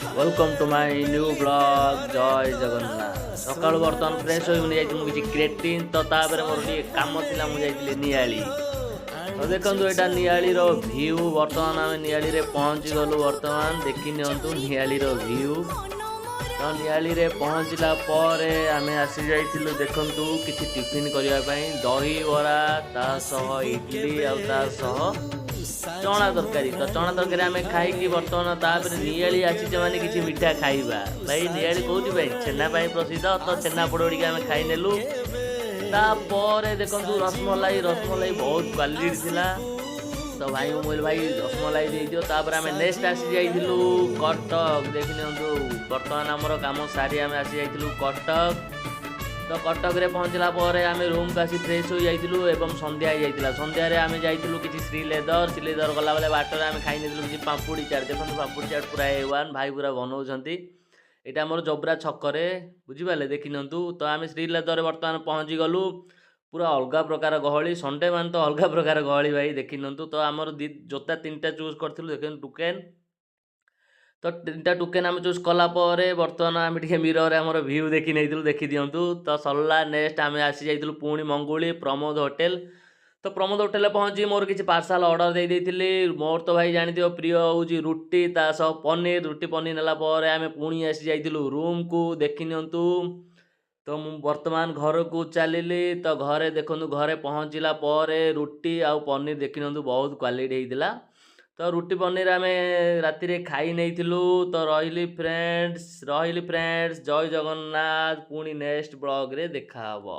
Welcome to my new blog Jai Jagannath सका बर्तमान fresh हो किसी क्रेटिन तो मोर कम था मुझे नियाली तो देखो यहाँ नियाली भ्यू बर्तमान आम नियाली पहुँची गलु बर्तमान देखी नियंतु नियाली भ्यू तो नियाली पहुँचला आम आसी जाइलु देखु किसी टिफिन करने दही बरा ता सह इडली आ चना तरकारी तो चना तरकारी आम खाई बर्तमान तापर नियाली आसी माने किसी मिठा खाइबा भाई नियाली कौन छेना प्रसिद्ध तो छेना पोड़ आम खाई नेलु तापर देखु रसमलाई बहुत क्वालिटी थिला तो भाई मोबाइल भाई रसमलाई दे दियो तापर आम नेक्स्ट आसी जाइलु कटक देखि नियंतु बर्तमान आमर काम सारी आम आसी जाइलु कटक तो कटक रे पहुँचला आम रूम को आसी फ्रेश हो जाइलु एवं संध्या हो संध्यारे आम जाइलु किसी श्रीलेदर गला बेले बाटर आम खाई किसी पापुड़ी चाट देखो पापुड़ी चाट पूरा A1 भाई पूरा बनाऊँच यहाँ मोर जबरा छकरे बुझिपारे देखि नियंतु तो आम श्रीलेदर बर्तमान पहुँची गलु पूरा अलग प्रकार गहली संडे मान तो अलग प्रकार गहली भाई देखि नियंतु तो आमर जोता 3टा चूज करूँ देख टुकेन तो 3टा टोकेन आम चूज कलापर बर्तमान आम मिरर आम भ्यू देखी नहीं देखी दिंतु तो सरला नेक्स्ट आम आसी जाइलु पुणी मंगुली प्रमोद होटेल तो प्रमोद होटेल पहुँची मोर किसी पार्सल ऑर्डर दे देइथिली मोर तो भाई जानी प्रिय हूँ रुटी ता सह पनीर रुटी पनीर नालापर आम पुणी आसी जाइलु रूम को देखी नियंतु तो मु वर्तमान घर को चलिली तो घरे देखु घरे पहुँचला रुटी आउ पनीर देखी नियंतु बहुत क्वालिटी होता तो रुटी पनीर आम राति खाई नहीं तो रही फ्रेंड्स जय जगन्नाथ पुणी नेक्स्ट ब्लॉग रे देखा हबो।